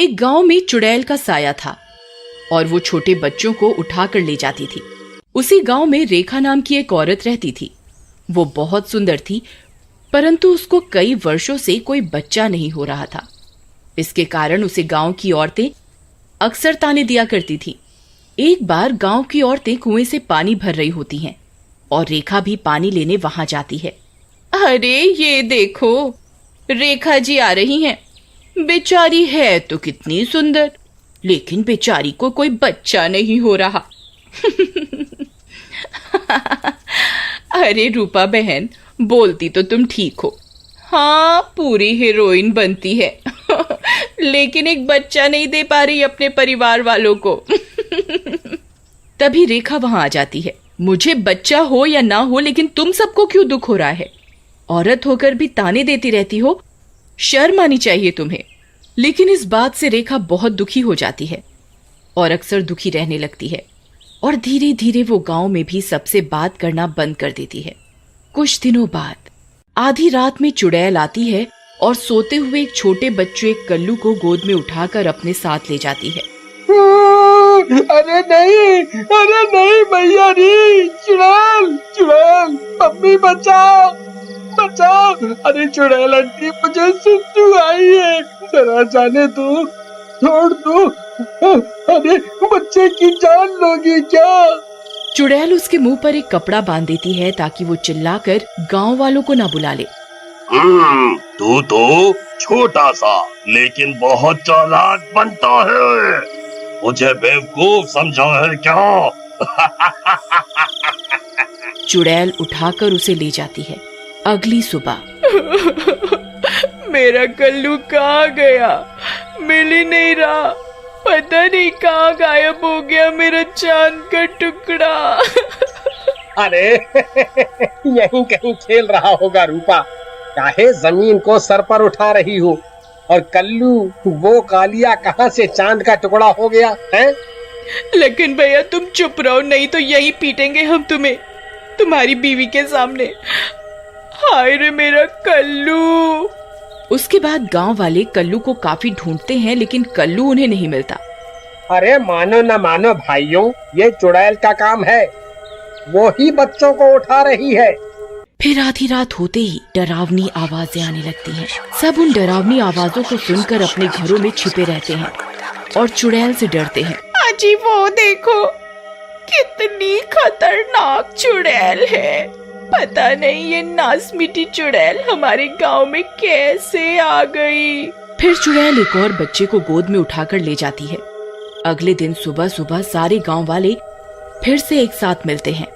एक गांव में चुड़ैल का साया था और वो छोटे बच्चों को उठाकर ले जाती थी। उसी गांव में रेखा नाम की एक औरत रहती थी। वो बहुत सुंदर थी, परंतु उसको कई वर्षों से कोई बच्चा नहीं हो रहा था। इसके कारण उसे गांव की औरतें अक्सर ताने दिया करती थी। एक बार गांव की औरतें कुएं से पानी भर रही होती हैं और रेखा भी पानी लेने वहां जाती है। अरे ये देखो, रेखा जी आ रही हैं। बेचारी है तो कितनी सुंदर, लेकिन बेचारी को कोई बच्चा नहीं हो रहा। अरे रूपा बहन, बोलती तो तुम ठीक हो। हाँ, पूरी हीरोइन बनती है, लेकिन एक बच्चा नहीं दे पा रही अपने परिवार वालों को। तभी रेखा वहां आ जाती है। मुझे बच्चा हो या ना हो, लेकिन तुम सबको क्यों दुख हो रहा है? औरत होकर भी ताने देती रहती हो, शर्म आनी चाहिए तुम्हें। लेकिन इस बात से रेखा बहुत दुखी हो जाती है और अक्सर दुखी रहने लगती है और धीरे धीरे वो गांव में भी सबसे बात करना बंद कर देती है। कुछ दिनों बाद आधी रात में चुड़ैल आती है और सोते हुए एक छोटे बच्चे कल्लू को गोद में उठाकर अपने साथ ले जाती है। अरे नहीं भैया री, चुड़ैल चुड़ैल, मम्मी बचाओ बचाओ। अरे चुड़ैल आंटी, मुझे सुसु आई है, जरा जाने दो, छोड़ दो। अरे बच्चे की जान लोगी क्या? चुड़ैल उसके मुंह पर एक कपड़ा बांध देती है ताकि वो चिल्लाकर गांव वालों को ना बुला ले। तू तो छोटा सा लेकिन बहुत चालाक बनता है, मुझे बेवकूफ समझा है क्या? चुड़ैल उठाकर उसे ले जाती है। अगली सुबह मेरा कल्लू कहाँ गया? मिल ही नहीं रहा, पता नहीं कहाँ गायब हो गया मेरा चांद का टुकड़ा। अरे यहीं कहीं खेल रहा होगा रूपा, चाहे जमीन को सर पर उठा रही हो। और कल्लू, वो कालिया कहाँ से चांद का टुकड़ा हो गया है? लेकिन भैया तुम चुप रहो, नहीं तो यही पीटेंगे हम तुम्हें, तुम्हारी बीवी के सामने। हाय रे मेरा कल्लू। उसके बाद गांव वाले कल्लू को काफी ढूंढते हैं, लेकिन कल्लू उन्हें नहीं मिलता। अरे मानो न मानो भाइयों, ये चुड़ैल का काम है, वो ही बच्चों को उठा रही है। फिर आधी रात होते ही डरावनी आवाजें आने लगती हैं। सब उन डरावनी आवाजों को सुनकर अपने घरों में छिपे रहते हैं और चुड़ैल से डरते हैं। अजी वो देखो, कितनी खतरनाक चुड़ैल है। पता नहीं ये नासमीठी चुड़ैल हमारे गांव में कैसे आ गई। फिर चुड़ैल एक और बच्चे को गोद में उठाकर ले जाती है। अगले दिन सुबह सुबह सारे गांव वाले फिर से एक साथ मिलते हैं।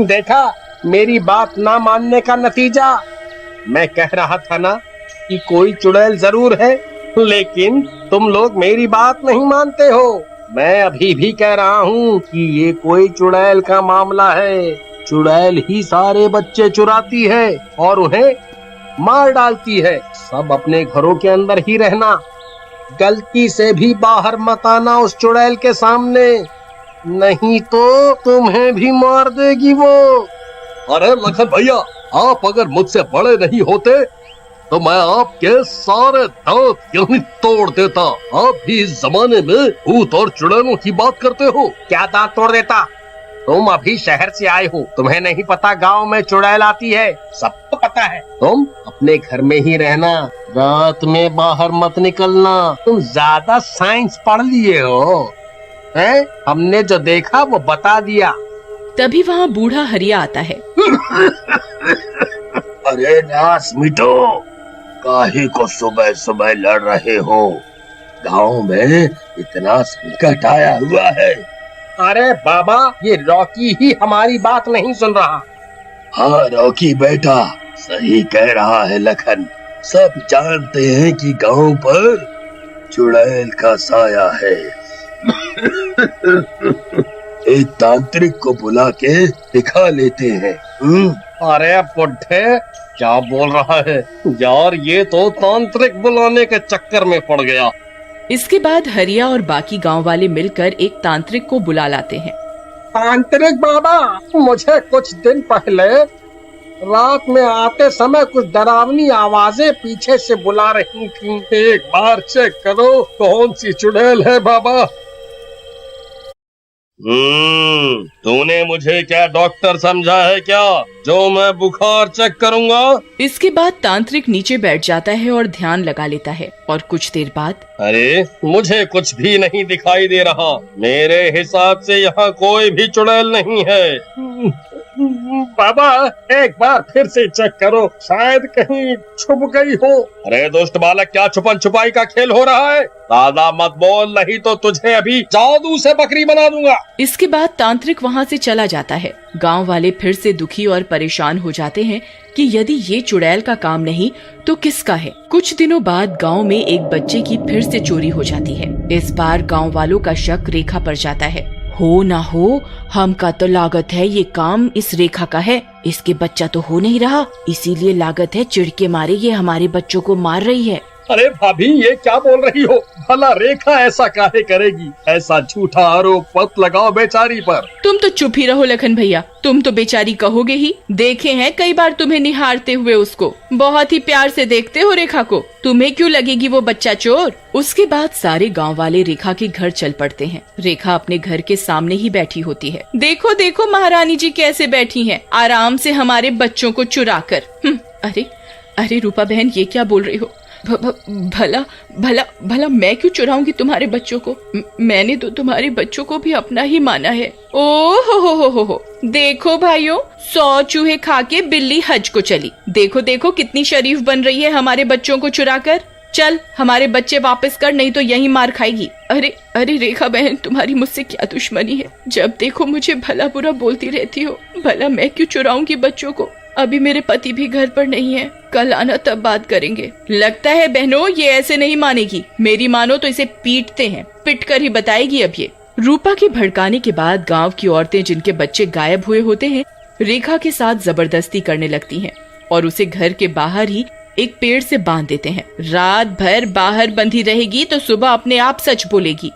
देखा, मेरी बात ना मानने का नतीजा। मैं कह रहा था ना कि कोई चुड़ैल जरूर है, लेकिन तुम लोग मेरी बात नहीं मानते हो। मैं अभी भी कह रहा हूँ कि ये कोई चुड़ैल का मामला है। चुड़ैल ही सारे बच्चे चुराती है और उन्हें मार डालती है। सब अपने घरों के अंदर ही रहना, गलती से भी बाहर मत आना उस चुड़ैल के सामने, नहीं तो तुम्हें भी मार देगी वो। अरे लखन भैया, आप अगर मुझसे बड़े नहीं होते तो मैं आपके सारे दांत यहीं तोड़ देता। आप भी इस जमाने में भूत और चुड़ैलों की बात करते हो। क्या दांत तोड़ देता? तुम अभी शहर से आए हो, तुम्हें नहीं पता गांव में चुड़ैल आती है? सबको पता है। तुम अपने घर में ही रहना, रात में बाहर मत निकलना। तुम ज्यादा साइंस पढ़ लिए हो हैं? हमने जो देखा वो बता दिया। तभी वहाँ बूढ़ा हरिया आता है। अरे नास मिटो, काहे को सुबह सुबह लड़ रहे हो? गांव में इतना संकट आया हुआ है। अरे बाबा, ये रॉकी ही हमारी बात नहीं सुन रहा। हाँ रॉकी बेटा, सही कह रहा है लखन। सब जानते हैं कि गांव पर चुड़ैल का साया है। एक तांत्रिक को बुला के दिखा लेते हैं। अरे बुड्ढे, क्या बोल रहा है यार? ये तो तांत्रिक बुलाने के चक्कर में पड़ गया। इसके बाद हरिया और बाकी गांव वाले मिलकर एक तांत्रिक को बुला लाते हैं। तांत्रिक बाबा, मुझे कुछ दिन पहले रात में आते समय कुछ डरावनी आवाजें पीछे से बुला रही थीं। एक बार चेक करो कौन सी चुड़ैल है बाबा। तूने मुझे क्या डॉक्टर समझा है क्या, जो मैं बुखार चेक करूंगा? इसके बाद तांत्रिक नीचे बैठ जाता है और ध्यान लगा लेता है और कुछ देर बाद अरे मुझे कुछ भी नहीं दिखाई दे रहा। मेरे हिसाब से यहाँ कोई भी चुड़ैल नहीं है। बाबा एक बार फिर से चेक करो, शायद कहीं छुप गई हो। अरे दुष्ट बालक, क्या छुपन छुपाई का खेल हो रहा है? ज्यादा मत बोल, नहीं तो तुझे अभी जादू से बकरी बना दूंगा। इसके बाद तांत्रिक वहाँ से चला जाता है। गांव वाले फिर से दुखी और परेशान हो जाते हैं कि यदि ये चुड़ैल का काम नहीं तो किसका है। कुछ दिनों बाद गांव में एक बच्चे की फिर से चोरी हो जाती है। इस बार गांव वालों का शक रेखा पर जाता है। हो ना हो, हमका तो लागत है ये काम इस रेखा का है। इसके बच्चा तो हो नहीं रहा, इसीलिए लागत है चिढ़ के मारे ये हमारे बच्चों को मार रही है। अरे भाभी ये क्या बोल रही हो? भला रेखा ऐसा काहे करेगी? ऐसा झूठा आरोप मत लगाओ बेचारी पर। तुम तो चुप ही रहो लखन भैया, तुम तो बेचारी कहोगे ही। देखे हैं कई बार तुम्हें निहारते हुए उसको, बहुत ही प्यार से देखते हो रेखा को। तुम्हें क्यों लगेगी वो बच्चा चोर? उसके बाद सारे गांव वाले रेखा के घर चल पड़ते हैं। रेखा अपने घर के सामने ही बैठी होती है। देखो देखो महारानी जी कैसे बैठी हैं, आराम से हमारे बच्चों को चुरा कर। अरे अरे रूपा बहन, ये क्या बोल रही हो? भला भला भला मैं क्यों चुराऊंगी तुम्हारे बच्चों को? मैंने तो तुम्हारे बच्चों को भी अपना ही माना है। ओ हो। देखो भाइयों, 100 चूहे खा के बिल्ली हज को चली। देखो देखो कितनी शरीफ बन रही है हमारे बच्चों को चुरा कर। चल हमारे बच्चे वापस कर, नहीं तो यही मार खाएगी। अरे अरे रेखा बहन, तुम्हारी मुझसे क्या दुश्मनी है? जब देखो मुझे भला बुरा बोलती रहती हो। भला मैं क्यों चुराऊंगी बच्चों को? अभी मेरे पति भी घर पर नहीं है, कल आना तब बात करेंगे। लगता है बहनों ये ऐसे नहीं मानेगी। मेरी मानो तो इसे पीटते हैं, पिट कर ही बताएगी अब ये। रूपा के भड़काने के बाद गांव की औरतें जिनके बच्चे गायब हुए होते हैं रेखा के साथ जबरदस्ती करने लगती हैं और उसे घर के बाहर ही एक पेड़ से बांध देते हैं। रात भर बाहर बंधी रहेगी तो सुबह अपने आप सच बोलेगी।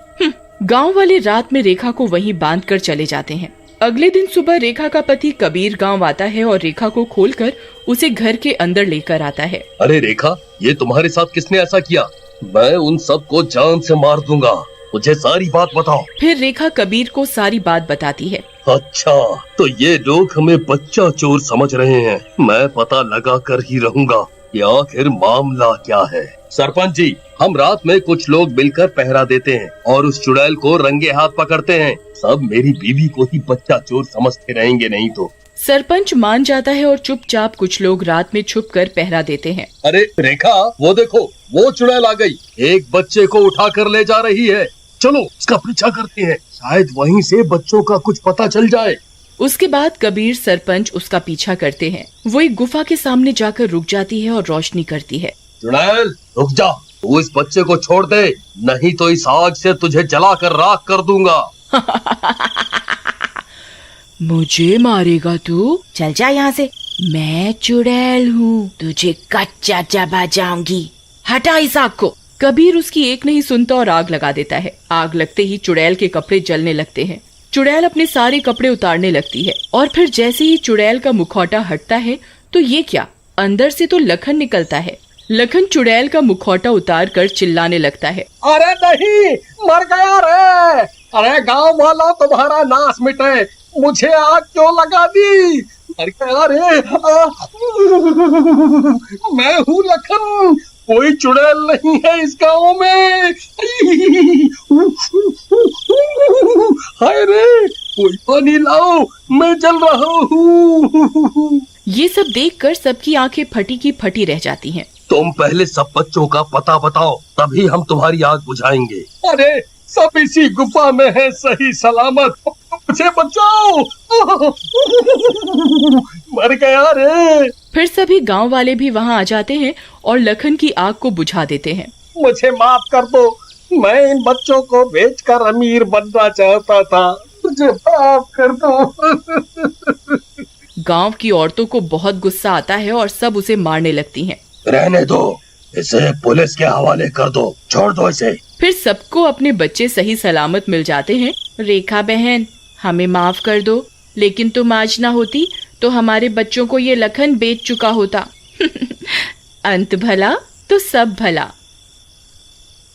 गांव वाले रात में रेखा को वहीं बांध कर चले जाते हैं। अगले दिन सुबह रेखा का पति कबीर गांव आता है और रेखा को खोलकर उसे घर के अंदर लेकर आता है। अरे रेखा, ये तुम्हारे साथ किसने ऐसा किया? मैं उन सबको जान से मार दूंगा, मुझे सारी बात बताओ। फिर रेखा कबीर को सारी बात बताती है। अच्छा, तो ये लोग हमें बच्चा चोर समझ रहे हैं। मैं पता लगा कर ही रहूंगा कि आखिर मामला क्या है। सरपंच जी, हम रात में कुछ लोग मिलकर पहरा देते हैं और उस चुड़ैल को रंगे हाथ पकड़ते हैं। सब मेरी बीवी को ही बच्चा चोर समझते रहेंगे, नहीं तो। सरपंच मान जाता है और चुपचाप कुछ लोग रात में छुपकर पहरा देते हैं। अरे रेखा, वो देखो, वो चुड़ैल आ गई, एक बच्चे को उठा कर ले जा रही है। चलो उसका पीछा करते हैं, शायद वहीं से बच्चों का कुछ पता चल जाए। उसके बाद कबीर सरपंच उसका पीछा करते हैं। वो एक गुफा के सामने जाकर रुक जाती है और रोशनी करती है। चुड़ैल रुक जा, तू इस बच्चे को छोड़ दे, नहीं तो इस आग से तुझे जलाकर राख कर दूंगा। मुझे मारेगा तू? चल जा यहाँ से, मैं चुड़ैल हूँ, तुझे कच्चा चबा जाऊंगी। हटा इस आग को। कबीर उसकी एक नहीं सुनता और आग लगा देता है। आग लगते ही चुड़ैल के कपड़े जलने लगते हैं। चुड़ैल अपने सारे कपड़े उतारने लगती है और फिर जैसे ही चुड़ैल का मुखौटा हटता है तो ये क्या, अंदर से तो लखन निकलता है। लखन चुड़ैल का मुखौटा उतार कर चिल्लाने लगता है। अरे नहीं, मर गया रे। अरे गांव वाला तुम्हारा नाश मिटे, मुझे आग क्यों लगा दी? मर गया रे। मैं हूँ लखन, कोई चुड़ैल नहीं है इस गांव में। हाय रे, कोई पानी लाओ, मैं जल रहा हूँ। ये सब देखकर सबकी आंखें फटी की फटी रह जाती हैं। तुम पहले सब बच्चों का पता बताओ, तभी हम तुम्हारी आग बुझाएंगे। अरे सब इसी गुफा में है सही सलामत, मुझे बचाओ। मर गया रे। फिर सभी गांव वाले भी वहां आ जाते हैं और लखन की आग को बुझा देते हैं। मुझे माफ कर दो, मैं इन बच्चों को बेचकर अमीर बनना चाहता था, मुझे माफ कर दो। गांव की औरतों को बहुत गुस्सा आता है और सब उसे मारने लगती हैं। रहने दो, इसे पुलिस के हवाले कर दो, छोड़ दो इसे। फिर सबको अपने बच्चे सही सलामत मिल जाते हैं। रेखा बहन, हमें माफ कर दो, लेकिन तुम आज ना होती तो हमारे बच्चों को ये लखन बेच चुका होता। अंत भला तो सब भला।